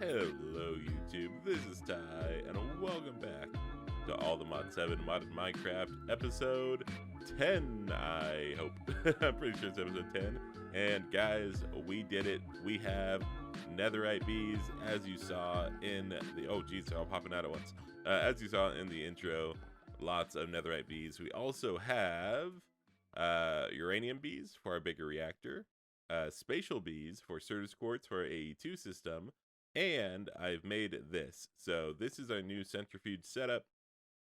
Hello YouTube, this is Ty, and welcome back to All the Mod 7 Modded Minecraft, episode 10, I hope. I'm pretty sure it's episode 10. And guys, we did it. We have netherite bees, as you saw in the, oh geez, they're all popping out at once. As you saw in the intro, lots of netherite bees. We also have uranium bees for our bigger reactor, spatial bees for Certus quartz for our AE2 system, and I've made this. So this is our new centrifuge setup,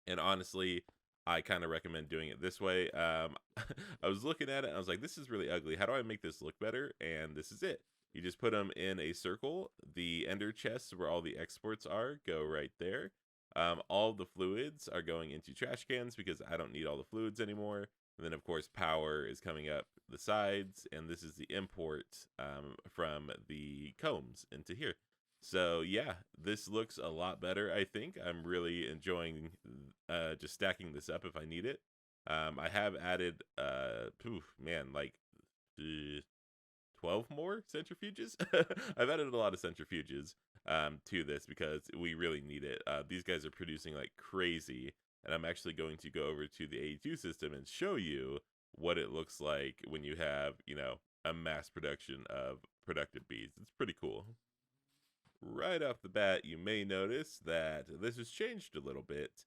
and honestly, I kind of recommend doing it this way. I was looking at it and I was like, this is really ugly. How do I make this look better? And this is it. You just put them in a circle. The ender chests where all the exports are go right there. All the fluids are going into trash cans because I don't need all the fluids anymore. And then, of course, power is coming up the sides, and this is the import from the combs into here. So, yeah, this looks a lot better, I think. I'm really enjoying just stacking this up if I need it. I have added, like 12 more centrifuges. I've added a lot of centrifuges to this because we really need it. These guys are producing like crazy. And I'm actually going to go over to the AE2 system and show you what it looks like when you have, a mass production of productive bees. It's pretty cool. Right off the bat, you may notice that this has changed a little bit.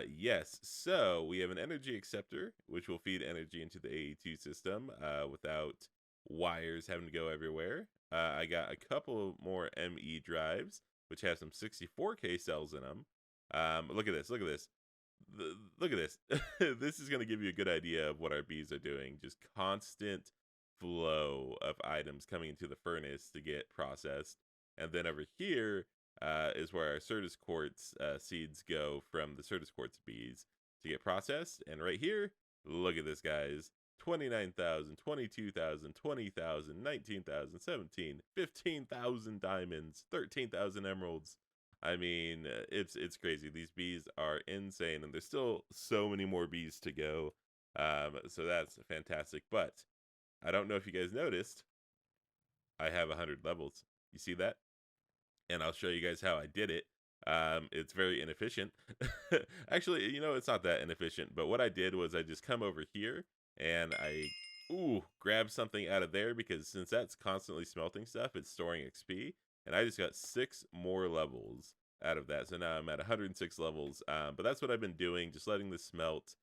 Yes, so we have an energy acceptor, which will feed energy into the AE2 system without wires having to go everywhere. I got a couple more ME drives, which have some 64K cells in them. Look at this, look at this. Look at this. This is going to give you a good idea of what our bees are doing. Just constant flow of items coming into the furnace to get processed. And then over here is where our Certus quartz seeds go from the Certus quartz bees to get processed. And right here, look at this, guys. 29,000, 22,000, 20,000, 19,000, 17, 15,000 diamonds, 13,000 emeralds. I mean, it's crazy. These bees are insane, and there's still so many more bees to go. So that's fantastic. But I don't know if you guys noticed, I have 100 levels. You see that? And I'll show you guys how I did it. It's very inefficient. Actually, it's not that inefficient. But what I did was I just come over here and I grab something out of there, because since that's constantly smelting stuff, it's storing XP. And I just got 6 more levels out of that. So now I'm at 106 levels. But that's what I've been doing, just letting this smelt,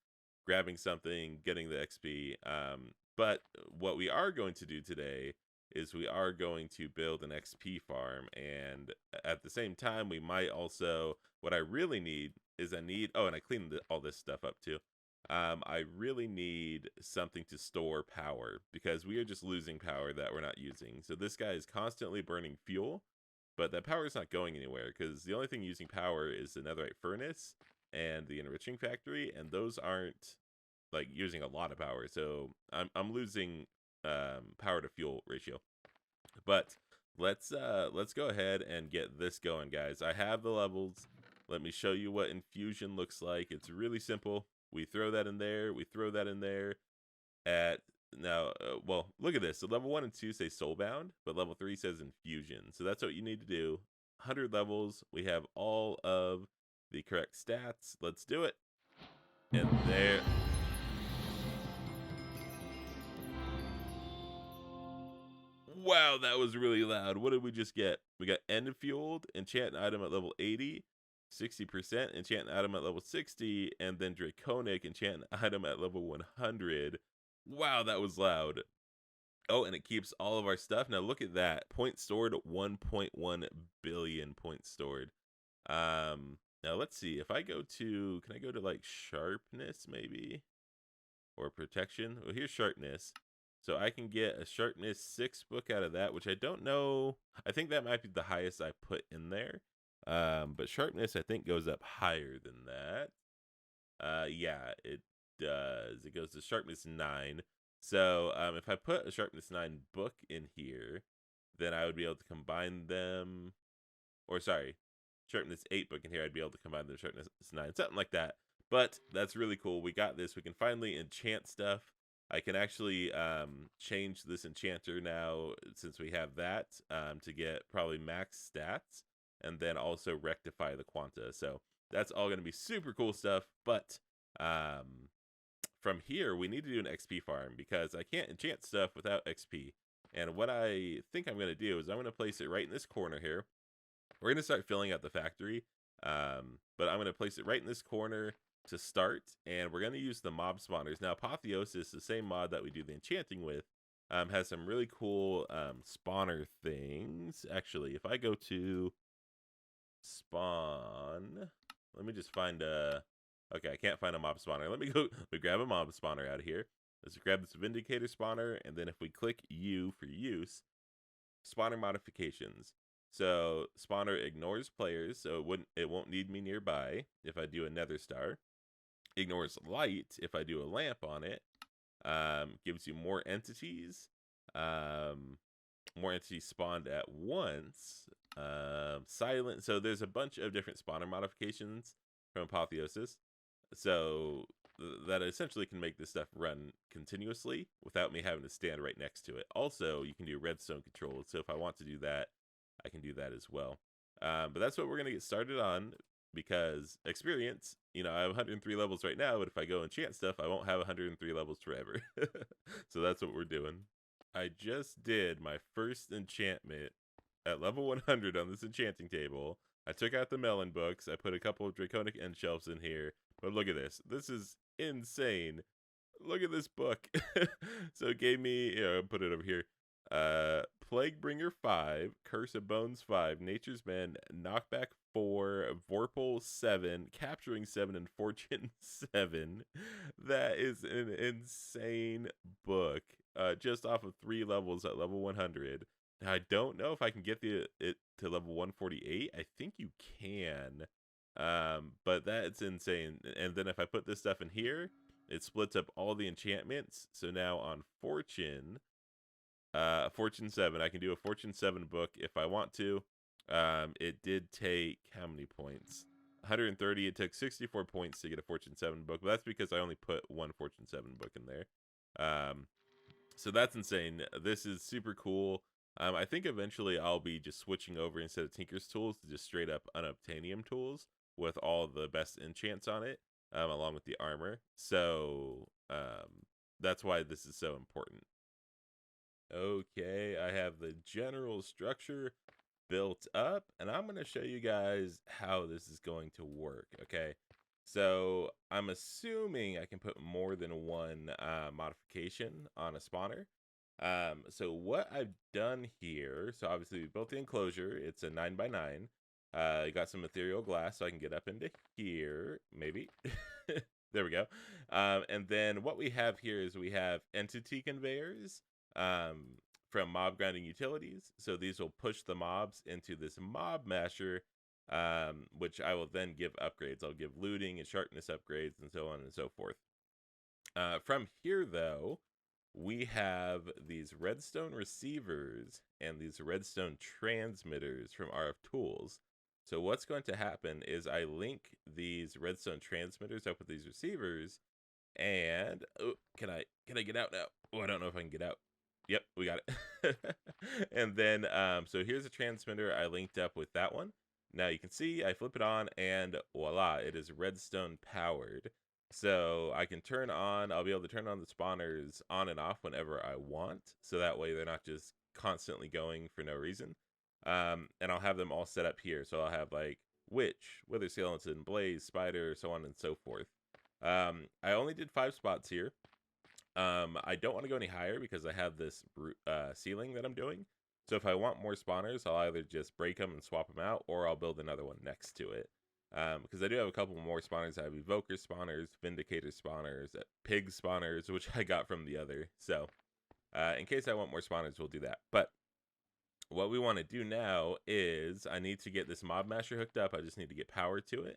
grabbing something, getting the XP. But what we are going to do today is we are going to build an XP farm. And at the same time, we might also, what I really need is and I cleaned all this stuff up too. I really need something to store power, because we are just losing power that we're not using. So this guy is constantly burning fuel, but that power is not going anywhere, because the only thing using power is the netherite furnace and the enriching factory, and those aren't like using a lot of power. So I'm losing power to fuel ratio. But let's go ahead and get this going, guys. I have the levels. Let me show you what infusion looks like. It's really simple. We throw that in there. We throw that in there. Well, look at this. So level 1 and 2 say soulbound, but level 3 says infusion. So that's what you need to do. 100 levels. We have all of the correct stats. Let's do it. And there. Wow, that was really loud. What did we just get? We got end fueled, enchant item at level 80. 60% enchant item at level 60, and then draconic enchant item at level 100. Wow, that was loud. Oh, and it keeps all of our stuff. Now look at that. Points stored, 1.1 billion points stored. Now let's see. If I go to, can I go to like sharpness maybe? Or protection? Well, here's sharpness. So I can get a sharpness 6 book out of that, which I don't know. I think that might be the highest I put in there. But sharpness, I think, goes up higher than that. Yeah, it does. It goes to sharpness 9. So, if I put a sharpness 9 book in here, then I would be able to combine them. Or, sorry, sharpness 8 book in here, I'd be able to combine them with sharpness 9. Something like that. But that's really cool. We got this. We can finally enchant stuff. I can actually change this enchanter now, since we have that, to get probably max stats. and then also rectify the quanta. So that's all going to be super cool stuff. But from here, we need to do an XP farm because I can't enchant stuff without XP. And what I think I'm going to do is I'm going to place it right in this corner here. We're going to start filling out the factory, but I'm going to place it right in this corner to start, and we're going to use the mob spawners. Now, Apotheosis, the same mod that we do the enchanting with, has some really cool spawner things. Actually, if I go to spawn, let me just find a... Okay, I can't find a mob spawner. Let me grab a mob spawner out of here. Let's grab this Vindicator spawner, and then if we click U for use, spawner modifications. So spawner ignores players, so it won't need me nearby if I do a nether star. Ignores light if I do a lamp on it. Gives you more entities. More entities spawned at once. Silent. So there's a bunch of different spawner modifications from Apotheosis. So that essentially can make this stuff run continuously without me having to stand right next to it. Also, you can do redstone control. So if I want to do that, I can do that as well. But that's what we're going to get started on because experience, I have 103 levels right now, but if I go enchant stuff, I won't have 103 levels forever. So that's what we're doing. I just did my first enchantment at level 100 on this enchanting table. I took out the melon books. I put a couple of draconic end shelves in here. But look at this. This is insane. Look at this book. So it gave me, put it over here. Plaguebringer 5, Curse of Bones 5, Nature's Men, Knockback 4, Vorpal 7, Capturing 7, and Fortune 7. That is an insane book. Just off of 3 levels at level 100. Now, I don't know if I can get it to level 148. I think you can. But that's insane. And then if I put this stuff in here, it splits up all the enchantments. So now on Fortune 7, I can do a Fortune 7 book if I want to. It did take how many points? 130. It took 64 points to get a Fortune 7 book, but that's because I only put one Fortune 7 book in there. So that's insane. This is super cool. I think eventually I'll be just switching over instead of Tinker's tools to just straight up unobtainium tools with all the best enchants on it, along with the armor. So that's why this is so important. Okay, I have the general structure built up, and I'm going to show you guys how this is going to work, okay? So I'm assuming I can put more than one modification on a spawner. So what I've done here, so obviously we built the enclosure. It's a 9x9. I got some ethereal glass so I can get up into here, maybe. There we go. And then what we have here is we have entity conveyors from mob grinding utilities. So these will push the mobs into this mob masher, which I will then give upgrades. I'll give looting and sharpness upgrades and so on and so forth. From here, though, we have these redstone receivers and these redstone transmitters from RF Tools. So what's going to happen is I link these redstone transmitters up with these receivers, and can I get out now? Oh, I don't know if I can get out. Yep, we got it. And then so here's a transmitter I linked up with that one. Now you can see I flip it on and voila, it is redstone powered. So I can I'll be able to turn on the spawners on and off whenever I want. So that way they're not just constantly going for no reason. And I'll have them all set up here. So I'll have like Witch, Wither Skeleton, Blaze, Spider, so on and so forth. I only did 5 spots here. I don't want to go any higher because I have this ceiling that I'm doing. So if I want more spawners, I'll either just break them and swap them out, or I'll build another one next to it. Because I do have a couple more spawners. I have Evoker spawners, Vindicator spawners, Pig spawners, which I got from the other. So in case I want more spawners, we'll do that. But what we want to do now is I need to get this mob masher hooked up. I just need to get power to it.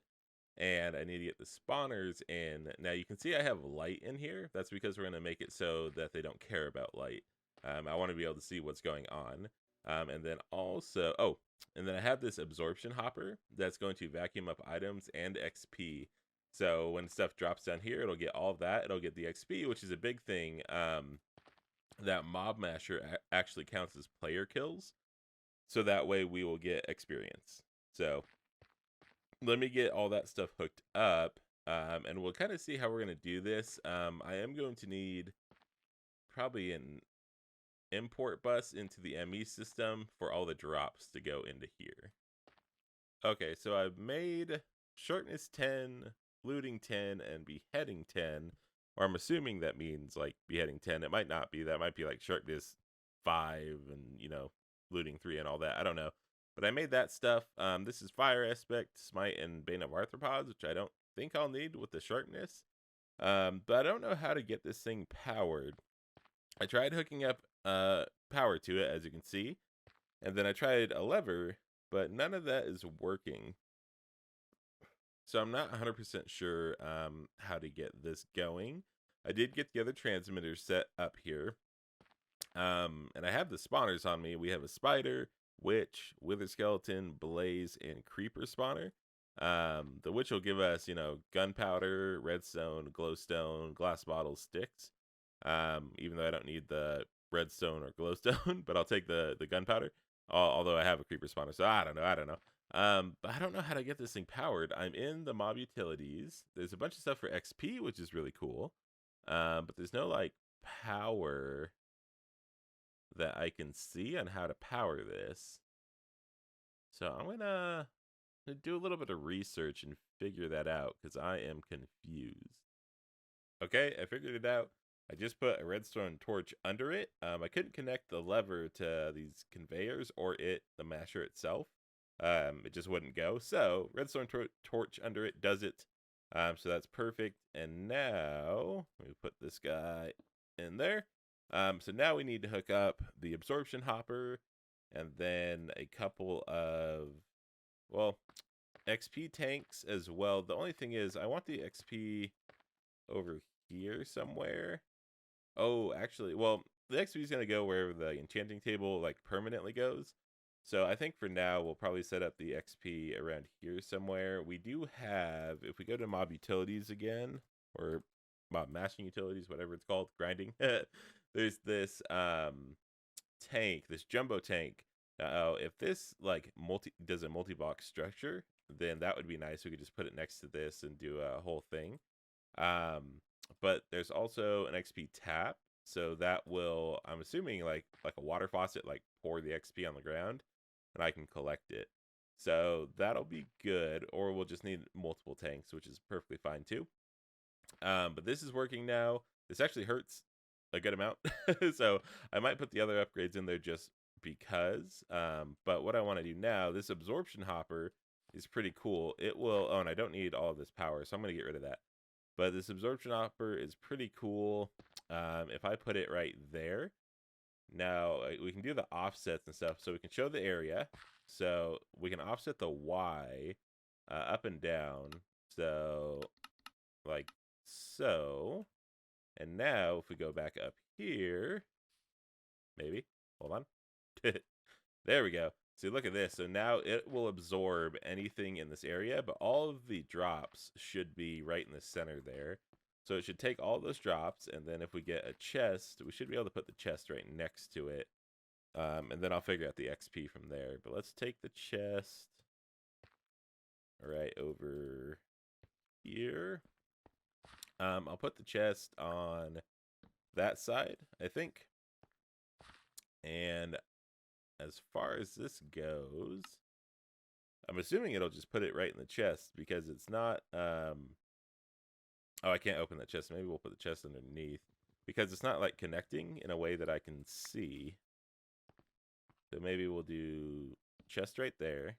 And I need to get the spawners in. Now you can see I have light in here. That's because we're going to make it so that they don't care about light. I want to be able to see what's going on. And then also, and then I have this absorption hopper that's going to vacuum up items and XP. So when stuff drops down here, it'll get all of that. It'll get the XP, which is a big thing. That mob masher actually counts as player kills. So that way we will get experience. So let me get all that stuff hooked up, and we'll kind of see how we're going to do this. I am going to need probably an import bus into the ME system for all the drops to go into here. Okay, so I've made sharpness 10, looting 10, and beheading 10. Or I'm assuming that means like beheading 10. It might not be. That might be like sharpness 5 and, looting 3 and all that. I don't know. But I made that stuff. This is fire aspect, smite, and bane of arthropods, which I don't think I'll need with the sharpness. But I don't know how to get this thing powered. I tried hooking up power to it, as you can see. And then I tried a lever, but none of that is working. So I'm not 100% sure how to get this going. I did get the other transmitters set up here. And I have the spawners on me. We have a spider, witch, wither skeleton, blaze, and creeper spawner. The witch will give us, gunpowder, redstone, glowstone, glass bottles, sticks. Even though I don't need the redstone or glowstone, but I'll take the gunpowder. Although I have a creeper spawner, so I don't know. But I don't know how to get this thing powered. I'm in the mob utilities. There's a bunch of stuff for XP, which is really cool. But there's no like power that I can see on how to power this. So I'm gonna do a little bit of research and figure that out because I am confused. Okay, I figured it out. I just put a redstone torch under it. I couldn't connect the lever to these conveyors or the masher itself. It just wouldn't go. So redstone torch under it does it. So that's perfect. And now we put this guy in there. So now we need to hook up the absorption hopper and then a couple of, XP tanks as well. The only thing is I want the XP over here somewhere. Oh, actually, the XP is going to go wherever the enchanting table like permanently goes. So I think for now, we'll probably set up the XP around here somewhere. We do have, if we go to mob utilities again, or mob mashing utilities, whatever it's called, grinding, there's this tank, this jumbo tank. If this like does a multi-block structure, then that would be nice. We could just put it next to this and do a whole thing. But there's also an XP tap, so that will, I'm assuming like a water faucet, like pour the XP on the ground, and I can collect it. So that'll be good, or we'll just need multiple tanks, which is perfectly fine too. But this is working now. This actually hurts a good amount, so I might put the other upgrades in there just because. But what I want to do now, this absorption hopper is pretty cool. It will, and I don't need all of this power, so I'm going to get rid of that. But this absorption hopper is pretty cool. If I put it right there, now we can do the offsets and stuff. So we can show the area. So we can offset the Y up and down. So like so. And now if we go back up here, maybe, hold on. There we go. See, look at this. So now it will absorb anything in this area, but all of the drops should be right in the center there. So it should take all those drops, and then if we get a chest, we should be able to put the chest right next to it. And then I'll figure out the XP from there. But let's take the chest right over here. I'll put the chest on that side, I think. And as far as this goes, I'm assuming it'll just put it right in the chest because it's not, oh, I can't open that chest. Maybe we'll put the chest underneath because it's not like connecting in a way that I can see. So maybe we'll do chest right there.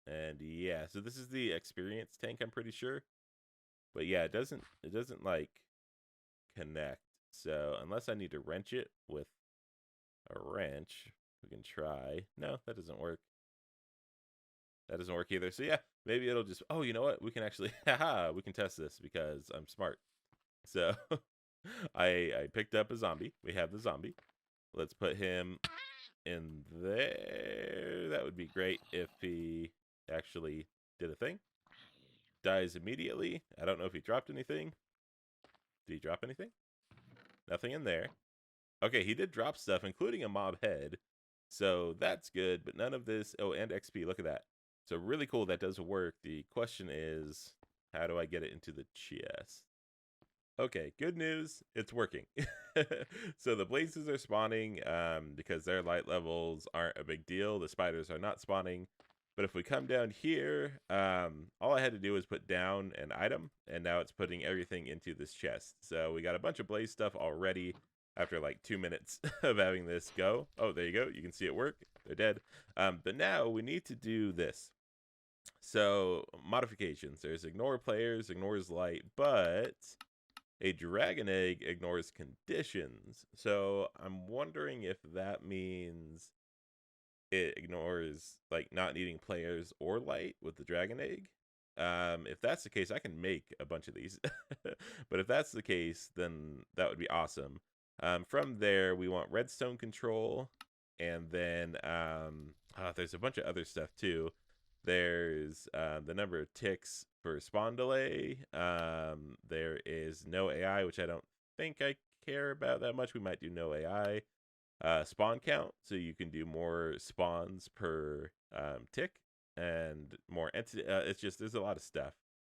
And yeah, so this is the experience tank, I'm pretty sure. But yeah, it doesn't like connect. So unless I need to wrench it with a wrench, we can try. No, that doesn't work. That doesn't work either. So yeah, maybe it'll just, oh, you know what? We can actually, we can test this because I'm smart. So I picked up a zombie. We have the zombie. Let's put him in there. That would be great if he actually did a thing. Dies immediately. I don't know if he dropped anything. Did he drop anything? Nothing in there. Okay, he did drop stuff, including a mob head. So that's good, but none of this. Oh, and XP. Look at that. So really cool, that does work. The question is, how do I get it into the chest? Okay, good news, it's working. So the blazes are spawning because their light levels aren't a big deal. The spiders are not spawning. But if we come down here, all I had to do was put down an item, and now it's putting everything into this chest. So we got a bunch of blaze stuff already after like 2 minutes of having this go. Oh, there you go. You can see it work. They're dead. But now we need to do this. So modifications. There's ignore players, ignores light, but a dragon egg ignores conditions. So I'm wondering if that means it ignores like not needing players or light with the dragon egg. If that's the case, I can make a bunch of these. But if that's the case, then that would be awesome. From there, we want redstone control, and then there's a bunch of other stuff too. There's the number of ticks for spawn delay. There is no AI, which I don't think I care about that much. We might do no AI. Spawn count, so you can do more spawns per tick and more entity. It's just, there's a lot of stuff.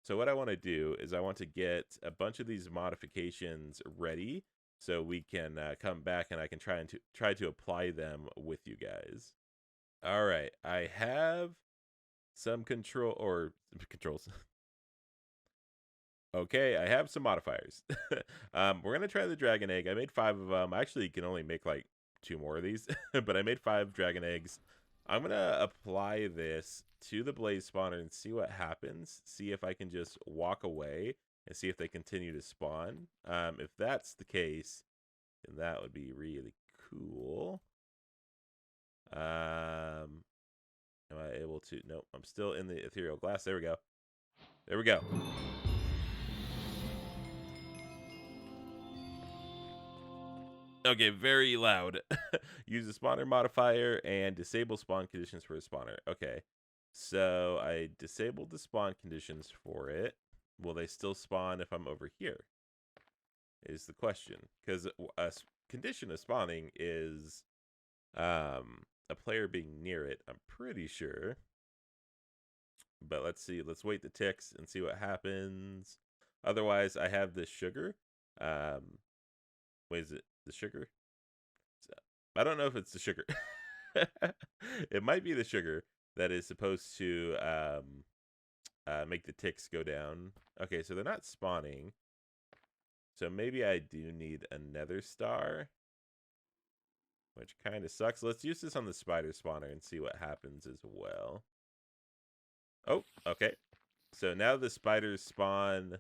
So what I want to do is I want to get a bunch of these modifications ready so we can come back and I can try to apply them with you guys. All right, I have some controls. Okay, I have some modifiers. We're gonna try the dragon egg. I made 5 of them. I actually can only make like 2 more of these, but I made 5 dragon eggs. I'm gonna apply this to the blaze spawner and see what happens. See if I can just walk away and see if they continue to spawn. If that's the case, then that would be really cool. Am I able to? Nope, I'm still in the ethereal glass. There we go. There we go. Okay, very loud. Use the spawner modifier and disable spawn conditions for a spawner. Okay, so I disabled the spawn conditions for it. Will they still spawn if I'm over here? Is the question. Because a condition of spawning is a player being near it, I'm pretty sure. But let's see. Let's wait the ticks and see what happens. Otherwise, I have this sugar. Wait, is it the sugar? I don't know if it's the sugar. It might be the sugar that is supposed to make the ticks go down. Okay, so they're not spawning. So maybe I do need another star, which kind of sucks. Let's use this on the spider spawner and see what happens as well. Oh, okay. So now the spiders spawn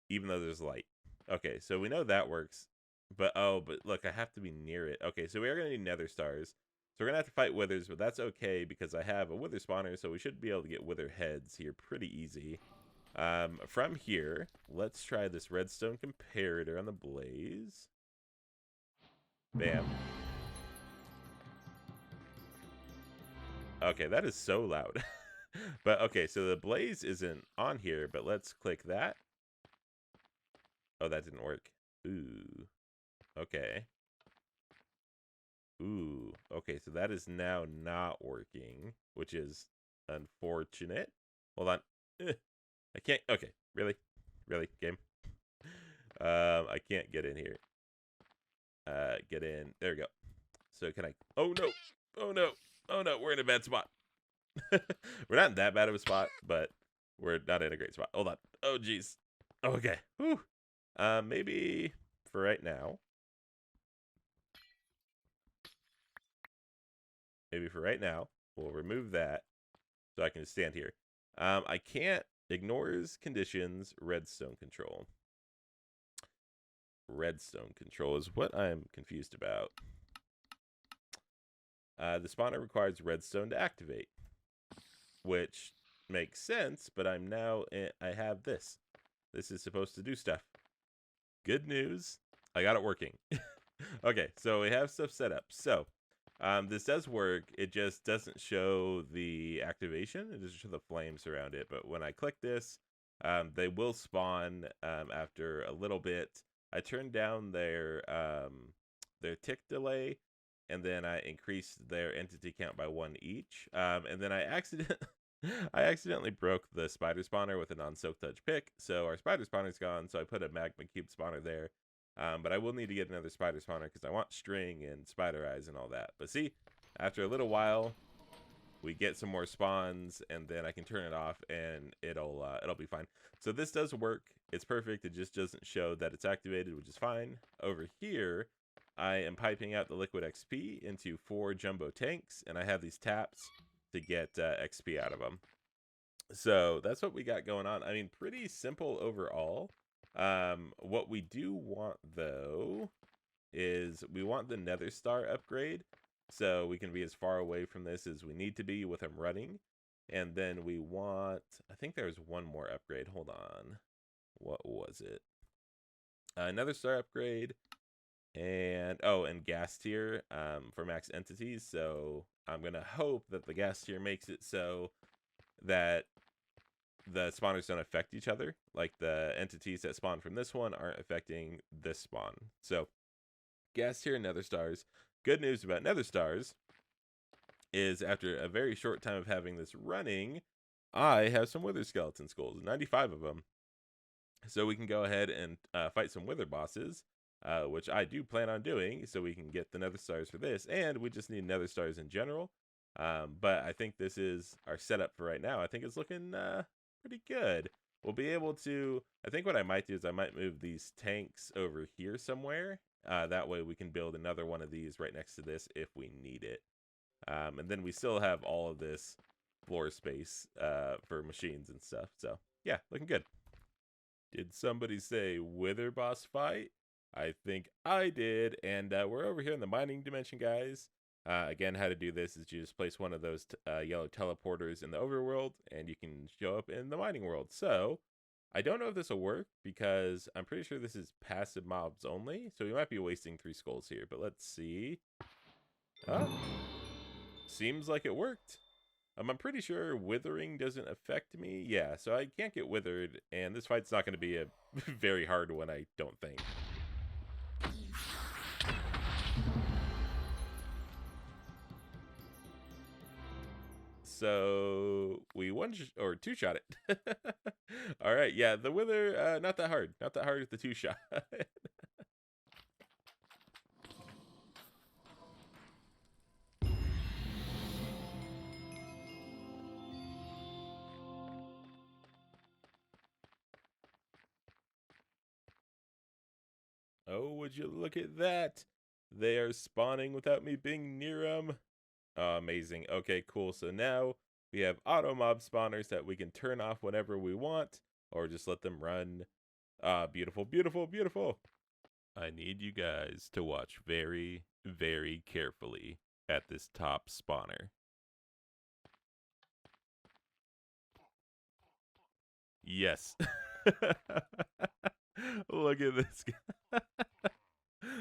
even though there's light. Okay, so we know that works. But look, I have to be near it. Okay, so we are going to need nether stars. So we're going to have to fight withers, but that's okay because I have a wither spawner, so we should be able to get wither heads here pretty easy. From here, let's try this redstone comparator on the blaze. Bam. Okay, that is so loud. But okay, so the blaze isn't on here, but let's click that. Oh, that didn't work. Ooh. Okay. Ooh. Okay, so that is now not working, which is unfortunate. Hold on. I can't. Okay, really? Really, game? I can't get in here. Get in. There we go. So can I? Oh, no. Oh, no. Oh, no. We're in a bad spot. We're not in that bad of a spot, but we're not in a great spot. Hold on. Oh, jeez. Okay. Whew. Maybe for right now. Maybe for right now, we'll remove that so I can stand here. I can't. Ignores conditions, redstone control. Redstone control is what I'm confused about. The spawner requires redstone to activate, which makes sense, but I'm now, I have this. This is supposed to do stuff. Good news, I got it working. Okay, so we have stuff set up. So this does work. It just doesn't show the activation. It doesn't show the flames around it. But when I click this, they will spawn after a little bit. I turned down their tick delay and then I increased their entity count by 1 each. And then I I accidentally broke the spider spawner with a non-silk touch pick, so our spider spawner's gone. So I put a magma cube spawner there. But I will need to get another spider spawner because I want string and spider eyes and all that. But see, after a little while, we get some more spawns, and then I can turn it off, and it'll be fine. So this does work. It's perfect. It just doesn't show that it's activated, which is fine. Over here, I am piping out the liquid XP into 4 jumbo tanks, and I have these taps to get XP out of them. So that's what we got going on. I mean, pretty simple overall. What we do want, though, is we want the Nether Star upgrade, so we can be as far away from this as we need to be with them running. And then we want, I think there was one more upgrade. Hold on. What was it? Nether Star upgrade. And, oh, and gas tier for max entities. So I'm going to hope that the gas tier makes it so that the spawners don't affect each other. Like the entities that spawn from this one aren't affecting this spawn. So gas tier and Nether Stars. Good news about Nether Stars is after a very short time of having this running, I have some Wither Skeleton Skulls, 95 of them. So we can go ahead and fight some Wither bosses, which I do plan on doing, so we can get the Nether Stars for this, and we just need Nether Stars in general. But I think this is our setup for right now. I think it's looking pretty good. We'll be able to, I think what I might do is I might move these tanks over here somewhere. That way we can build another one of these right next to this if we need it. And then we still have all of this floor space for machines and stuff. So yeah, looking good. Did somebody say Wither boss fight? I think I did. And we're over here in the mining dimension, guys. Again, how to do this is you just place one of those yellow teleporters in the overworld, and you can show up in the mining world. So I don't know if this will work because I'm pretty sure this is passive mobs only. So we might be wasting 3 skulls here, but let's see. Oh, seems like it worked. I'm pretty sure withering doesn't affect me. Yeah, so I can't get withered, and this fight's not going to be a very hard one, I don't think. So we or 2-shot it. All right, yeah, the wither, not that hard. Not that hard with the 2-shot. Oh, would you look at that? They are spawning without me being near them. Oh, amazing. Okay, cool. So now we have auto mob spawners that we can turn off whenever we want, or just let them run. Beautiful, beautiful, beautiful. I need you guys to watch very, very carefully at this top spawner. Yes. Look at this guy.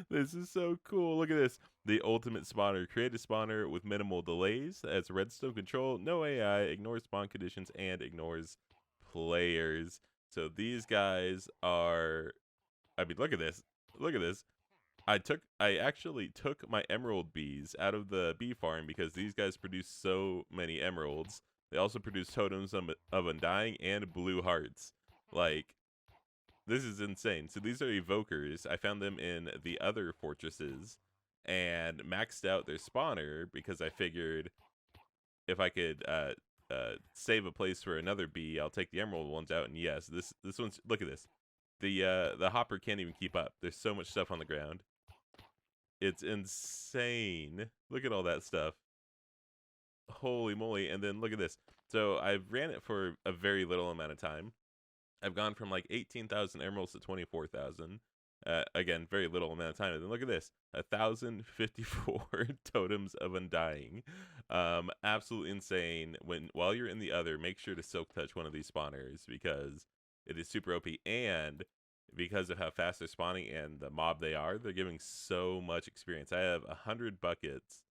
This is so cool. Look at this. The ultimate spawner. Create a spawner with minimal delays. That's redstone control, no AI, ignores spawn conditions, and ignores players. So these guys are, I mean, look at this. Look at this. I actually took my emerald bees out of the bee farm because these guys produce so many emeralds. They also produce totems of undying and blue hearts. Like, this is insane. So these are evokers. I found them in the other fortresses and maxed out their spawner because I figured if I could save a place for another bee, I'll take the emerald ones out. And yes, this one's, look at this. The hopper can't even keep up. There's so much stuff on the ground. It's insane. Look at all that stuff. Holy moly. And then look at this. So I've ran it for a very little amount of time. I've gone from like 18,000 emeralds to 24,000. Again, very little amount of time. And then look at this, 1,054 totems of undying. Absolutely insane. While you're in the other, make sure to silk touch one of these spawners because it is super OP. And because of how fast they're spawning and the mob they are, they're giving so much experience. I have 100 buckets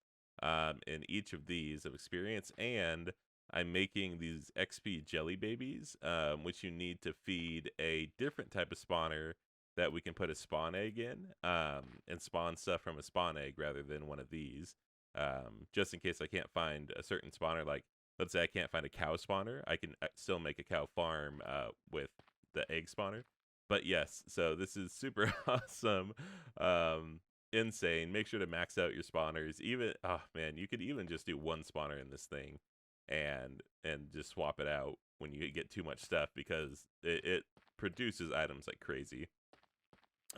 in each of these of experience, and I'm making these XP jelly babies, which you need to feed a different type of spawner that we can put a spawn egg in, and spawn stuff from a spawn egg rather than one of these. Just in case I can't find a certain spawner, like let's say I can't find a cow spawner, I can still make a cow farm with the egg spawner. But yes, so this is super awesome. Insane. Make sure to max out your spawners. Even, oh man, you could even just do one spawner in this thing and just swap it out when you get too much stuff, because it produces items like crazy.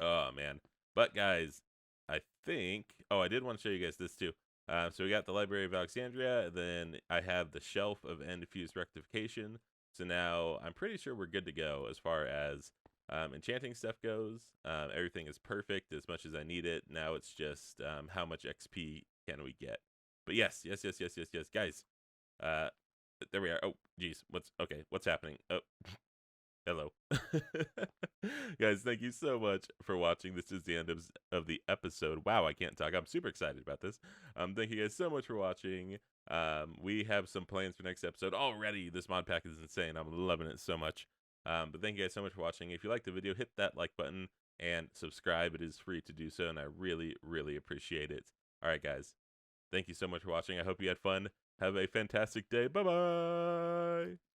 Oh man. But guys, I think, oh, I did want to show you guys this too. So we got the Library of Alexandria, then I have the Shelf of End Fuse Rectification. So now I'm pretty sure we're good to go as far as enchanting stuff goes. Everything is perfect as much as I need it. Now it's just how much XP can we get. But yes, guys. There we are. Oh, geez. What's happening? Oh, hello. Guys, thank you so much for watching. This is the end of the episode. Wow, I can't talk. I'm super excited about this. Thank you guys so much for watching. We have some plans for next episode already. This mod pack is insane. I'm loving it so much. But thank you guys so much for watching. If you liked the video, hit that like button and subscribe. It is free to do so, and I really, really appreciate it. All right, guys. Thank you so much for watching. I hope you had fun. Have a fantastic day. Bye-bye.